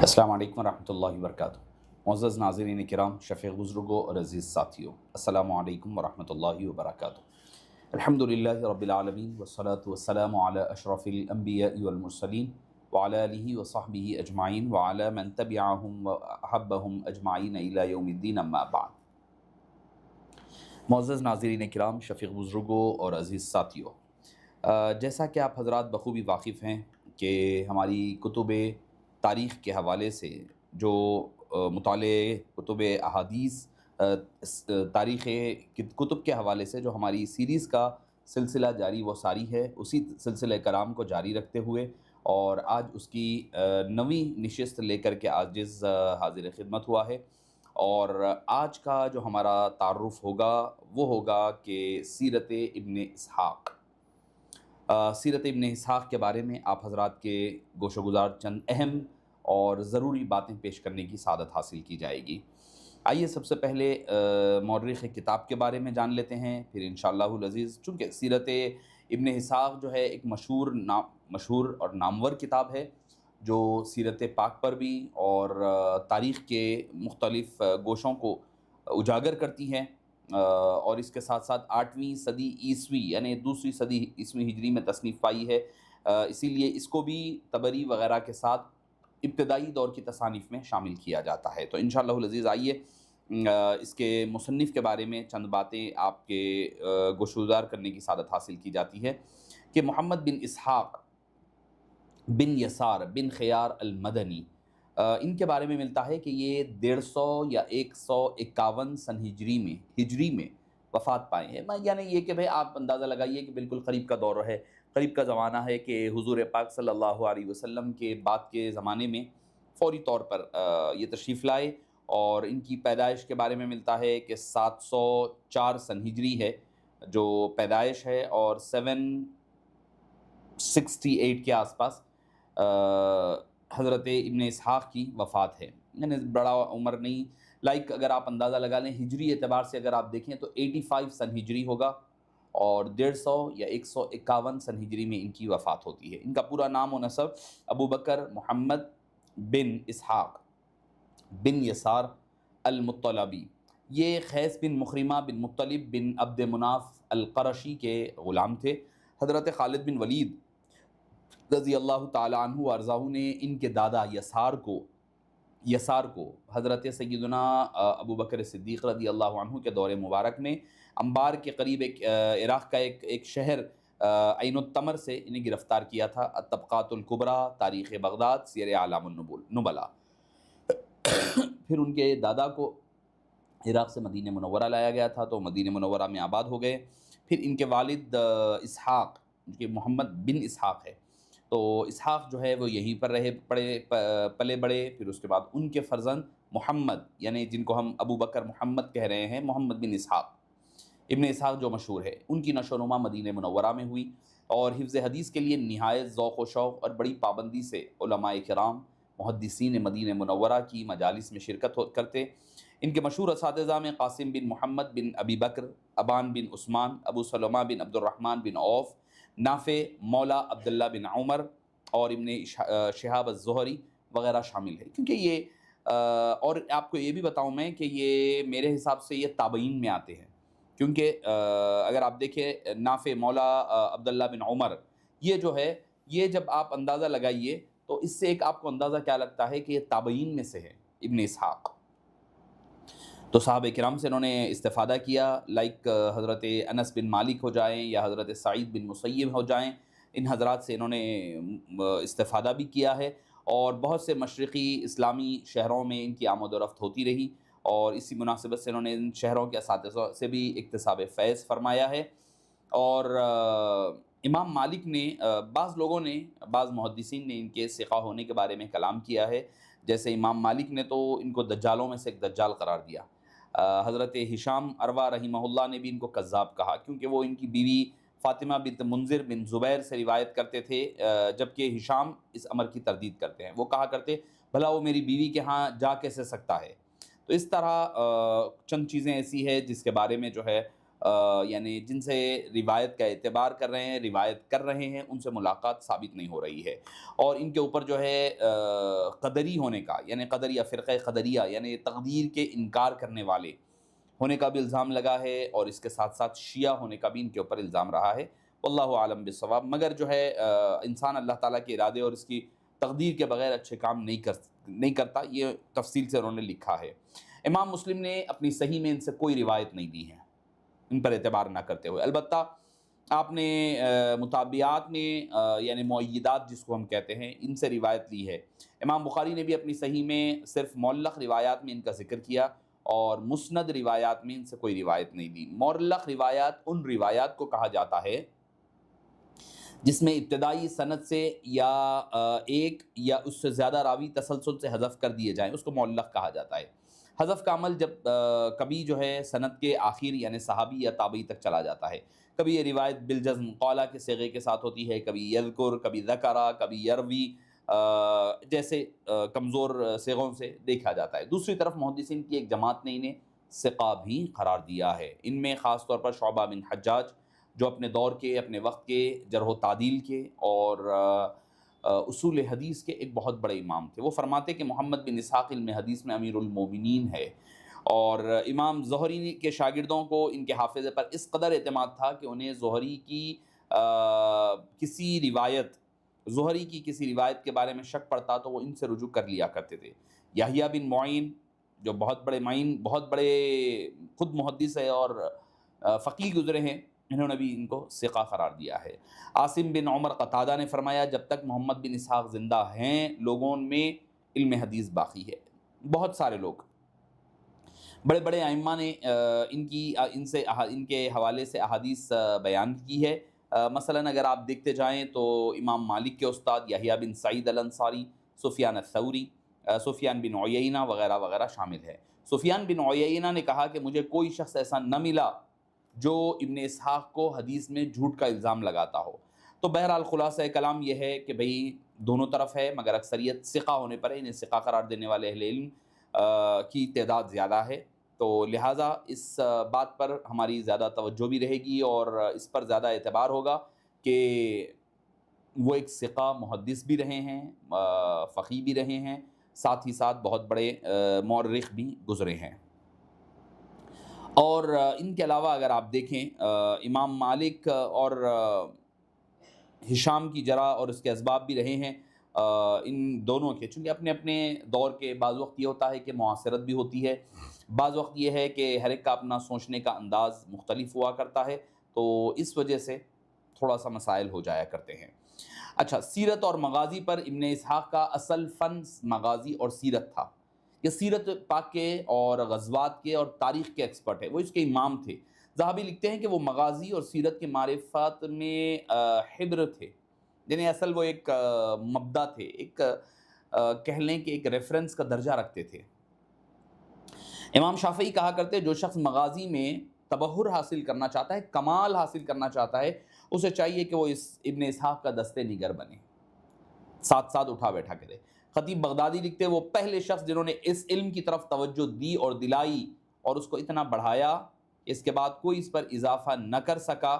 السلام علیکم ورحمۃ اللہ وبرکاتہ۔ معزز ناظرین کرام، شفیع بزرگوں اور عزیز ساتھیوں، السلام علیکم ورحمۃ اللہ وبرکاتہ۔ الحمدللہ رب العالمین والصلاة والسلام علی اشرف الانبیاء والمرسلین وعلی آلہ وصحبہ اجمعین وعلی من تبعہم وحبہم اجمعین الی یوم الدین، اما بعد۔ معزز ناظرین کرام، شفیع بزرگوں اور عزیز ساتھیوں، جیسا کہ آپ حضرات بخوبی واقف ہیں کہ ہماری کتب تاریخ کے حوالے سے جو مطالعے کتب احادیث تاریخ کتب کے حوالے سے جو ہماری سیریز کا سلسلہ جاری و ساری ہے، اسی سلسلہ کرام کو جاری رکھتے ہوئے اور آج اس کی نویں نشست لے کر کے عاجز حاضر خدمت ہوا ہے۔ اور آج کا جو ہمارا تعارف ہوگا وہ ہوگا کہ سیرت ابن اسحاق۔ سیرت ابن اسحاق کے بارے میں آپ حضرات کے گوش و گزار چند اہم اور ضروری باتیں پیش کرنے کی سعادت حاصل کی جائے گی۔ آئیے سب سے پہلے مورخ کتاب کے بارے میں جان لیتے ہیں، پھر انشاءاللہ العزیز، چونکہ سیرت ابن اسحاق جو ہے ایک مشہور اور نامور کتاب ہے جو سیرت پاک پر بھی اور تاریخ کے مختلف گوشوں کو اجاگر کرتی ہے، اور اس کے ساتھ ساتھ 8ویں صدی عیسوی یعنی دوسری صدی عیسوی ہجری میں تصنیف پائی ہے، اسی لیے اس کو بھی طبری وغیرہ کے ساتھ ابتدائی دور کی تصانیف میں شامل کیا جاتا ہے۔ تو انشاءاللہ العزیز آئیے اس کے مصنف کے بارے میں چند باتیں آپ کے گوشگزار کرنے کی سعادت حاصل کی جاتی ہے کہ محمد بن اسحاق بن یسار بن خیار المدنی، ان کے بارے میں ملتا ہے کہ یہ 150 یا 151 سن ہجری میں وفات پائے ہیں۔ یعنی یہ کہ بھئی آپ اندازہ لگائیے کہ بالکل قریب کا دور ہے، قریب کا زمانہ ہے کہ حضور پاک صلی اللہ علیہ وسلم کے بعد کے زمانے میں فوری طور پر یہ تشریف لائے، اور ان کی پیدائش کے بارے میں ملتا ہے کہ 704 سن ہجری ہے جو پیدائش ہے، اور 768 کے آس پاس حضرت ابن اسحاق کی وفات ہے۔ یعنی بڑا عمر نہیں، اگر آپ اندازہ لگا لیں ہجری اعتبار سے اگر آپ دیکھیں تو 85 سن ہجری ہوگا، اور 150 یا 151 سن ہجری میں ان کی وفات ہوتی ہے۔ ان کا پورا نام و نسب ابو بکر محمد بن اسحاق بن یسار المطلبی، یہ خیس بن مخرمہ بن مطلب بن عبد مناف القرشی کے غلام تھے۔ حضرت خالد بن ولید رضی اللہ تعالی عنہ وارضاہ نے ان کے دادا یسار کو حضرت سیدنا ابو بکر صدیق رضی اللہ عنہ کے دور مبارک میں انبار کے قریب عراق کا ایک شہر عین التمر سے انہیں گرفتار کیا تھا۔ الطبقات الکبریٰ، تاریخ بغداد، سیر اعلام النبلاء۔ پھر ان کے دادا کو عراق سے مدینہ منورہ لایا گیا تھا، تو مدینہ منورہ میں آباد ہو گئے۔ پھر ان کے والد اسحاق، جو محمد بن اسحاق ہے، تو اسحاق جو ہے وہ یہیں پر پلے بڑے۔ پھر اس کے بعد ان کے فرزند محمد، یعنی جن کو ہم ابو بکر محمد کہہ رہے ہیں، محمد بن اسحاق ابن اسحاق جو مشہور ہے، ان کی نشو و نما مدینہ منورہ میں ہوئی، اور حفظ حدیث کے لیے نہایت ذوق و شوق اور بڑی پابندی سے علماء کرام محدثین مدینہ منورہ کی مجالس میں شرکت کرتے۔ ان کے مشہور اساتذہ میں قاسم بن محمد بن ابی بکر، ابان بن عثمان، ابو سلمہ بن عبد الرحمن بن عوف، نافع مولا عبداللہ بن عمر اور ابن شہاب الزہری وغیرہ شامل ہے۔ کیونکہ یہ اور آپ کو یہ بھی بتاؤں میں کہ یہ میرے حساب سے یہ تابعین میں آتے ہیں، کیونکہ اگر آپ دیکھیں نافع مولا عبداللہ بن عمر، یہ جو ہے، یہ جب آپ اندازہ لگائیے تو اس سے ایک آپ کو اندازہ کیا لگتا ہے کہ یہ تابعین میں سے ہے ابن اسحاق۔ تو صحابہ کرام سے انہوں نے استفادہ کیا، حضرت انس بن مالک ہو جائیں یا حضرت سعید بن مسیب ہو جائیں، ان حضرات سے انہوں نے استفادہ بھی کیا ہے، اور بہت سے مشرقی اسلامی شہروں میں ان کی آمد و رفت ہوتی رہی، اور اسی مناسبت سے انہوں نے ان شہروں کے اساتذہ سے بھی اکتساب فیض فرمایا ہے۔ اور امام مالک نے، بعض محدثین نے ان کے ثقہ ہونے کے بارے میں کلام کیا ہے، جیسے امام مالک نے تو ان کو دجالوں میں سے ایک دجال قرار دیا۔ حضرت ہشام عروہ رحمہ اللہ نے بھی ان کو کذاب کہا، کیونکہ وہ ان کی بیوی فاطمہ بنت منذر بن زبیر سے روایت کرتے تھے، جبکہ ہشام اس امر کی تردید کرتے ہیں۔ وہ کہا کرتے بھلا وہ میری بیوی کے ہاں جا کیسے سکتا ہے۔ تو اس طرح چند چیزیں ایسی ہیں جس کے بارے میں جو ہے یعنی جن سے روایت کا اعتبار کر رہے ہیں، روایت کر رہے ہیں، ان سے ملاقات ثابت نہیں ہو رہی ہے، اور ان کے اوپر جو ہے قدری ہونے کا، یعنی قدریہ، فرقہ قدریہ یعنی تقدیر کے انکار کرنے والے ہونے کا بھی الزام لگا ہے، اور اس کے ساتھ ساتھ شیعہ ہونے کا بھی ان کے اوپر الزام رہا ہے۔ واللہ عالم بالصواب۔ مگر جو ہے انسان اللہ تعالیٰ کے ارادے اور اس کی تقدیر کے بغیر اچھے کام نہیں کرتا، یہ تفصیل سے انہوں نے لکھا ہے۔ امام مسلم نے اپنی صحیح میں ان سے کوئی روایت نہیں دی ہے، ان پر اعتبار نہ کرتے ہوئے۔ البتہ آپ نے متابعات میں یعنی مؤیدات جس کو ہم کہتے ہیں، ان سے روایت لی ہے۔ امام بخاری نے بھی اپنی صحیح میں صرف معلق روایات میں ان کا ذکر کیا، اور مسند روایات میں ان سے کوئی روایت نہیں دی۔ معلق روایات ان روایات کو کہا جاتا ہے جس میں ابتدائی سند سے یا ایک یا اس سے زیادہ راوی تسلسل سے حذف کر دیے جائیں، اس کو معلق کہا جاتا ہے۔ حذف کا عمل جب کبھی جو ہے سند کے آخر یعنی صحابی یا تابعی تک چلا جاتا ہے، کبھی یہ روایت بالجزم قولا کے صیغے کے ساتھ ہوتی ہے، کبھی یذکر، کبھی ذکرہ، کبھی یروی، جیسے کمزور صیغوں سے دیکھا جاتا ہے۔ دوسری طرف محدثین کی ایک جماعت نے انہیں ثقہ بھی قرار دیا ہے۔ ان میں خاص طور پر شعبہ بن حجاج، جو اپنے دور کے، اپنے وقت کے جرح و تعدیل کے اور اصول حدیث کے ایک بہت بڑے امام تھے۔ وہ فرماتے کہ محمد بن اسحاق علم حدیث میں امیر المومنین ہے، اور امام زہری کے شاگردوں کو ان کے حافظے پر اس قدر اعتماد تھا کہ انہیں زہری کی کسی روایت کے بارے میں شک پڑتا تو وہ ان سے رجوع کر لیا کرتے تھے۔ یحییٰ بن معین، جو بہت بڑے خود محدث ہے اور فقیہ گزرے ہیں، انہوں نے بھی ان کو ثقہ قرار دیا ہے۔ عاصم بن عمر قتادہ نے فرمایا جب تک محمد بن اسحاق زندہ ہیں لوگوں میں علم حدیث باقی ہے۔ بہت سارے لوگ، بڑے بڑے ائمہ نے ان کے حوالے سے احادیث بیان کی ہے۔ مثلا اگر آپ دیکھتے جائیں تو امام مالک کے استاد یحییٰ بن سعید الانصاری، سفیان الثوری، سفیان بن عیینہ وغیرہ وغیرہ شامل ہے۔ سفیان بن عیینہ نے کہا کہ مجھے کوئی شخص ایسا نہ ملا جو ابن اسحاق کو حدیث میں جھوٹ کا الزام لگاتا ہو۔ تو بہرحال خلاصہ کلام یہ ہے کہ بھئی دونوں طرف ہے، مگر اکثریت ثقہ ہونے پر انہیں ثقہ قرار دینے والے اہل علم کی تعداد زیادہ ہے، تو لہٰذا اس بات پر ہماری زیادہ توجہ بھی رہے گی، اور اس پر زیادہ اعتبار ہوگا کہ وہ ایک ثقہ محدث بھی رہے ہیں، فقیہ بھی رہے ہیں، ساتھ ہی ساتھ بہت بڑے مورخ بھی گزرے ہیں۔ اور ان کے علاوہ اگر آپ دیکھیں امام مالک اور ہشام کی جرح اور اس کے اسباب بھی رہے ہیں ان دونوں کے، چونکہ اپنے اپنے دور کے، بعض وقت یہ ہوتا ہے کہ معاصرت بھی ہوتی ہے، بعض وقت یہ ہے کہ ہر ایک کا اپنا سوچنے کا انداز مختلف ہوا کرتا ہے، تو اس وجہ سے تھوڑا سا مسائل ہو جایا کرتے ہیں۔ اچھا، سیرت اور مغازی پر ابن اسحاق کا اصل فن مغازی اور سیرت تھا۔ یہ سیرت پاک کے اور غزوات کے اور تاریخ کے ایکسپرٹ ہے، وہ اس کے امام تھے۔ ذہبی لکھتے ہیں کہ وہ مغازی اور سیرت کے معرفت میں حبر تھے، یعنی اصل وہ ایک مبدا تھے، ایک کہہ لیں کہ ایک ریفرنس کا درجہ رکھتے تھے۔ امام شافعی کہا کرتے جو شخص مغازی میں تبحر حاصل کرنا چاہتا ہے، کمال حاصل کرنا چاہتا ہے، اسے چاہیے کہ وہ اس ابن اسحاق کا دستے نگر بنے، ساتھ ساتھ اٹھا بیٹھا کرے۔ خطیب بغدادی لکھتے وہ پہلے شخص جنہوں نے اس علم کی طرف توجہ دی اور دلائی اور اس کو اتنا بڑھایا، اس کے بعد کوئی اس پر اضافہ نہ کر سکا،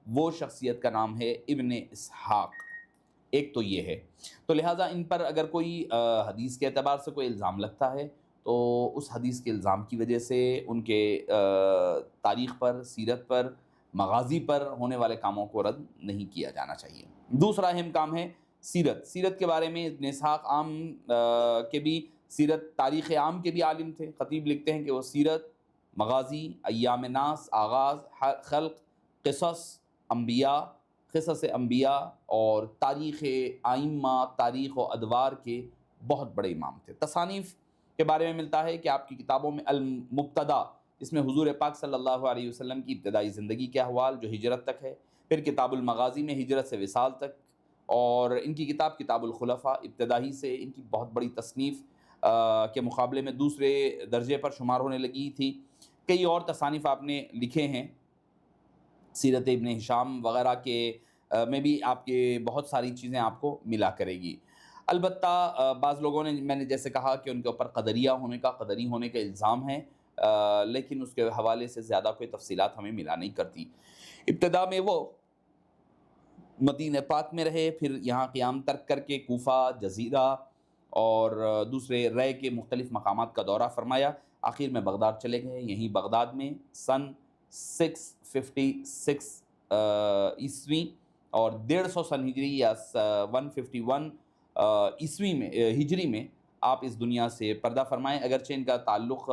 وہ شخصیت کا نام ہے ابن اسحاق۔ ایک تو یہ ہے، تو لہٰذا ان پر اگر کوئی حدیث کے اعتبار سے کوئی الزام لگتا ہے تو اس حدیث کے الزام کی وجہ سے ان کے تاریخ پر، سیرت پر، مغازی پر ہونے والے کاموں کو رد نہیں کیا جانا چاہیے۔ دوسرا اہم کام ہے سیرت کے بارے میں ابن اسحاق عام کے بھی، سیرت تاریخ عام کے بھی عالم تھے۔ خطیب لکھتے ہیں کہ وہ سیرت، مغازی، ایام ناس، آغاز، خلق، قصص انبیاء اور تاریخ ائمہ، تاریخ و ادوار کے بہت بڑے امام تھے۔ تصانیف کے بارے میں ملتا ہے کہ آپ کی کتابوں میں المبتدا، اس میں حضور پاک صلی اللہ علیہ وسلم کی ابتدائی زندگی کے احوال جو ہجرت تک ہے، پھر کتاب المغازی میں ہجرت سے وصال تک، اور ان کی کتاب الخلفاء ابتدائی سے ان کی بہت بڑی تصنیف کے مقابلے میں دوسرے درجے پر شمار ہونے لگی تھی۔ کئی اور تصانیف آپ نے لکھے ہیں، سیرت ابن ہشام وغیرہ کے میں بھی آپ کے بہت ساری چیزیں آپ کو ملا کرے گی۔ البتہ بعض لوگوں نے، میں نے جیسے کہا کہ ان کے اوپر قدری ہونے کا الزام ہے، لیکن اس کے حوالے سے زیادہ کوئی تفصیلات ہمیں ملا نہیں کرتی۔ ابتدا میں وہ مدینہ پاک میں رہے، پھر یہاں قیام ترک کر کے کوفہ، جزیرہ اور دوسرے رے کے مختلف مقامات کا دورہ فرمایا، آخر میں بغداد چلے گئے۔ یہیں بغداد میں سن 656 عیسوی اور 150 سن ہجری یا 151 عیسوی میں ہجری میں آپ اس دنیا سے پردہ فرمائیں۔ اگرچہ ان کا تعلق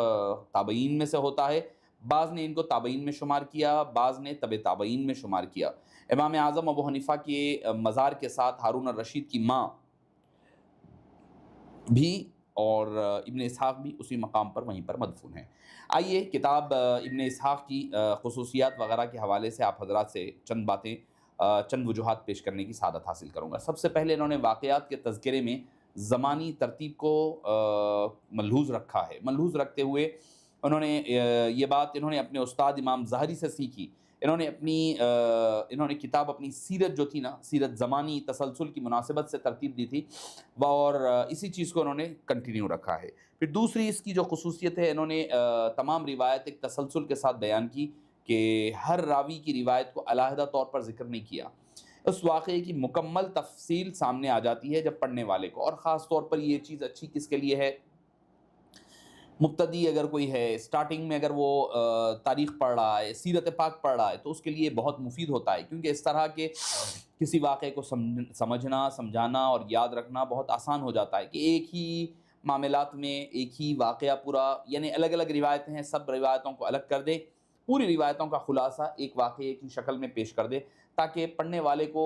تابعین میں سے ہوتا ہے، بعض نے ان کو تابعین میں شمار کیا، بعض نے تبع تابعین میں شمار کیا۔ امام اعظم ابو حنیفہ کے مزار کے ساتھ ہارون الرشید کی ماں بھی اور ابن اسحاق بھی اسی مقام پر وہیں پر مدفون ہیں۔ آئیے کتاب ابن اسحاق کی خصوصیات وغیرہ کے حوالے سے آپ حضرات سے چند باتیں، چند وجوہات پیش کرنے کی سعادت حاصل کروں گا۔ سب سے پہلے انہوں نے واقعات کے تذکرے میں زمانی ترتیب کو ملحوظ رکھا ہے۔ ملحوظ رکھتے ہوئے انہوں نے یہ بات انہوں نے اپنے استاد امام ظاہری سے سیکھی۔ انہوں نے کتاب اپنی سیرت جو تھی نا، سیرت زمانی تسلسل کی مناسبت سے ترتیب دی تھی، اور اسی چیز کو انہوں نے کنٹینیو رکھا ہے۔ پھر دوسری اس کی جو خصوصیت ہے، انہوں نے تمام روایت ایک تسلسل کے ساتھ بیان کی کہ ہر راوی کی روایت کو علیحدہ طور پر ذکر نہیں کیا۔ اس واقعے کی مکمل تفصیل سامنے آ جاتی ہے جب پڑھنے والے کو، اور خاص طور پر یہ چیز اچھی کس کے لیے ہے، مبتدی اگر کوئی ہے، سٹارٹنگ میں اگر وہ تاریخ پڑھ رہا ہے، سیرت پاک پڑھ رہا ہے، تو اس کے لیے بہت مفید ہوتا ہے، کیونکہ اس طرح کے کسی واقعے کو سمجھنا، سمجھانا اور یاد رکھنا بہت آسان ہو جاتا ہے کہ ایک ہی معاملات میں ایک ہی واقعہ پورا، یعنی الگ الگ روایتیں ہیں، سب روایتوں کو الگ کر دے، پوری روایتوں کا خلاصہ ایک واقعے کی شکل میں پیش کر دے، تاکہ پڑھنے والے کو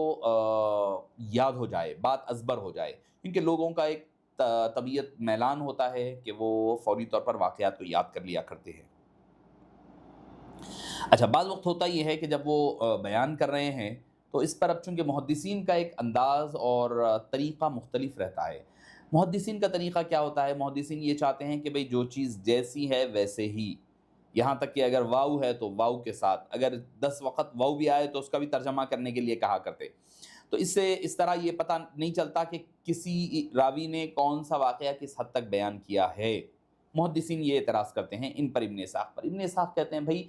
یاد ہو جائے، بات ازبر ہو جائے، کیونکہ لوگوں کا ایک طبیعت میلان ہوتا ہے کہ وہ فوری طور پر واقعات کو یاد کر لیا کرتے ہیں۔ اچھا، بعض وقت ہوتا یہ ہے کہ جب وہ بیان کر رہے ہیں تو اس پر اب چونکہ محدثین کا ایک انداز اور طریقہ مختلف رہتا ہے۔ محدثین کا طریقہ کیا ہوتا ہے؟ محدثین یہ چاہتے ہیں کہ بھئی جو چیز جیسی ہے ویسے ہی، یہاں تک کہ اگر واو ہے تو واو کے ساتھ، اگر 10 وقت واو بھی آئے تو اس کا بھی ترجمہ کرنے کے لیے کہا کرتے۔ تو اس سے اس طرح یہ پتہ نہیں چلتا کہ کسی راوی نے کون سا واقعہ کس حد تک بیان کیا ہے۔ محدثین یہ اعتراض کرتے ہیں ان پر، ابن اسحاق پر۔ ابن اسحاق کہتے ہیں بھائی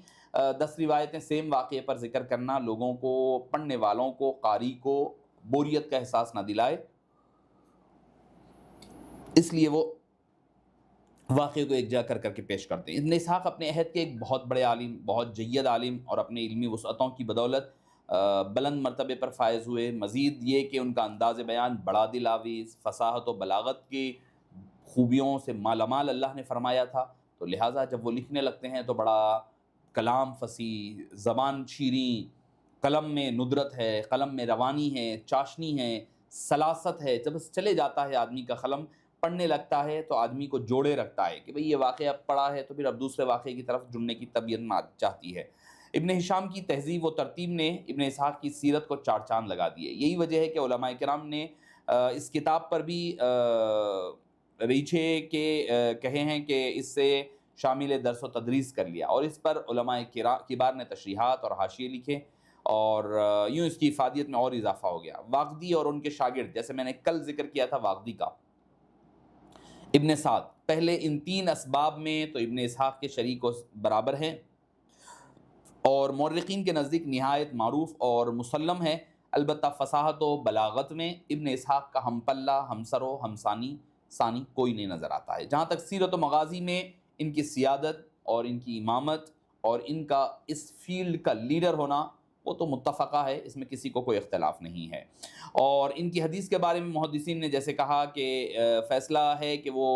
10 روایتیں سیم واقعے پر ذکر کرنا لوگوں کو، پڑھنے والوں کو، قاری کو بوریت کا احساس نہ دلائے، اس لیے وہ واقعے کو ایک جگہ کر کر کے پیش کرتے ہیں۔ ابن اسحاق اپنے عہد کے ایک بہت بڑے عالم، بہت جید عالم، اور اپنے علمی وسعتوں کی بدولت بلند مرتبے پر فائز ہوئے۔ مزید یہ کہ ان کا انداز بیان بڑا دل آویز، فصاحت و بلاغت کی خوبیوں سے مالا مال اللہ نے فرمایا تھا، تو لہٰذا جب وہ لکھنے لگتے ہیں تو بڑا کلام فصیح، زبان شیریں، قلم میں ندرت ہے، قلم میں روانی ہے، چاشنی ہے، سلاست ہے۔ جب چلے جاتا ہے آدمی کا قلم، پڑھنے لگتا ہے تو آدمی کو جوڑے رکھتا ہے کہ بھئی یہ واقعہ پڑھا ہے تو پھر اب دوسرے واقعے کی طرف جڑنے کی طبیعت چاہتی ہے۔ ابن ہشام کی تہذیب و ترتیب نے ابن اسحاق کی سیرت کو چار چاند لگا دیے۔ یہی وجہ ہے کہ علماء کرام نے اس کتاب پر بھی ریچھے کے کہے ہیں کہ اس سے شامل درس و تدریس کر لیا، اور اس پر علماء کبار نے تشریحات اور حاشیے لکھے، اور یوں اس کی افادیت میں اور اضافہ ہو گیا۔ واقدی اور ان کے شاگرد، جیسے میں نے کل ذکر کیا تھا واقدی کا، ابن سعد، پہلے ان 3 اسباب میں تو ابن اسحاق کے شریک و برابر ہیں، اور مورخین کے نزدیک نہایت معروف اور مسلم ہے۔ البتہ فصاحت و بلاغت میں ابن اسحاق کا ہم پلہ، ہمسر و ہمسانی ثانی کوئی نہیں نظر آتا ہے۔ جہاں تک سیرت و مغازی میں ان کی سیادت اور ان کی امامت اور ان کا اس فیلڈ کا لیڈر ہونا، وہ تو متفقہ ہے، اس میں کسی کو کوئی اختلاف نہیں ہے۔ اور ان کی حدیث کے بارے میں محدثین نے جیسے کہا کہ فیصلہ ہے کہ وہ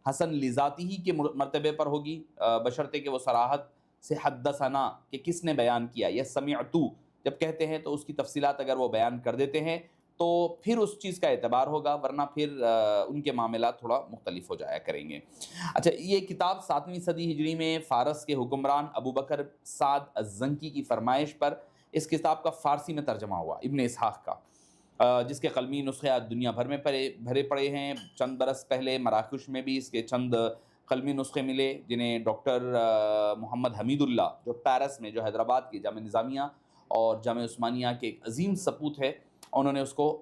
حسن لذاتی ہی کے مرتبے پر ہوگی، بشرطے کہ وہ صراحت سے حدثنا کہ کس نے بیان کیا، یا سمعتو جب کہتے ہیں تو اس کی تفصیلات اگر وہ بیان کر دیتے ہیں تو پھر اس چیز کا اعتبار ہوگا، ورنہ پھر ان کے معاملات تھوڑا مختلف ہو جایا کریں گے۔ اچھا، یہ کتاب 7ویں صدی ہجری میں فارس کے حکمران ابو بکر سعد الزنکی کی فرمائش پر اس کتاب کا فارسی میں ترجمہ ہوا، ابن اسحاق کا، جس کے قلمی نسخے آج دنیا بھر میں بھرے پڑے ہیں۔ چند برس پہلے مراکش میں بھی اس کے چند قلمی نسخے ملے، جنہیں ڈاکٹر محمد حمید اللہ، جو پیرس میں، جو حیدرآباد کی جامعہ نظامیہ اور جامعہ عثمانیہ کے ایک عظیم سپوت ہے، انہوں نے اس کو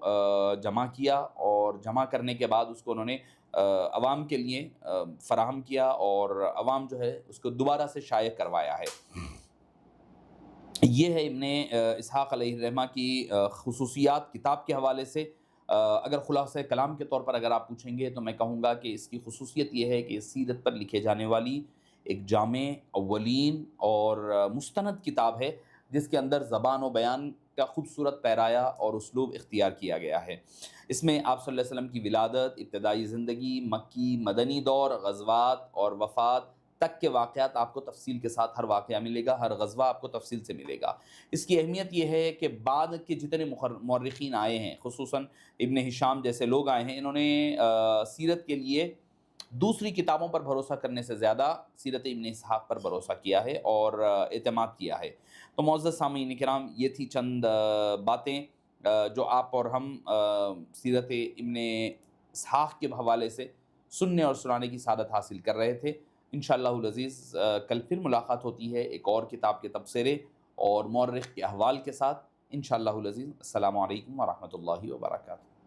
جمع کیا، اور جمع کرنے کے بعد اس کو انہوں نے عوام کے لیے فراہم کیا اور عوام جو ہے اس کو دوبارہ سے شائع کروایا ہے۔ یہ ہے ابن اسحاق علیہ الرحمہ کی خصوصیات کتاب کے حوالے سے۔ اگر خلاصہ کلام کے طور پر اگر آپ پوچھیں گے تو میں کہوں گا کہ اس کی خصوصیت یہ ہے کہ اس سیرت پر لکھے جانے والی ایک جامع، اولین اور مستند کتاب ہے، جس کے اندر زبان و بیان کا خوبصورت پیرایا اور اسلوب اختیار کیا گیا ہے۔ اس میں آپ صلی اللہ علیہ وسلم کی ولادت، ابتدائی زندگی، مکی مدنی دور، غزوات اور وفات تک کے واقعات آپ کو تفصیل کے ساتھ، ہر واقعہ ملے گا، ہر غزوہ آپ کو تفصیل سے ملے گا۔ اس کی اہمیت یہ ہے کہ بعد کے جتنے مورخین آئے ہیں، خصوصاً ابن ہشام جیسے لوگ آئے ہیں، انہوں نے سیرت کے لیے دوسری کتابوں پر بھروسہ کرنے سے زیادہ سیرت ابن اسحاق پر بھروسہ کیا ہے اور اعتماد کیا ہے۔ تو معزز سامعین کرام، یہ تھی چند باتیں جو آپ اور ہم سیرت ابن اسحاق کے حوالے سے سننے اور سنانے کی سعادت حاصل کر رہے تھے۔ انشاءاللہ العزیز کل پھر ملاقات ہوتی ہے ایک اور کتاب کے تبصرے اور مورخ کے احوال کے ساتھ۔ انشاءاللہ العزیز، السلام علیکم ورحمۃ اللہ وبرکاتہ۔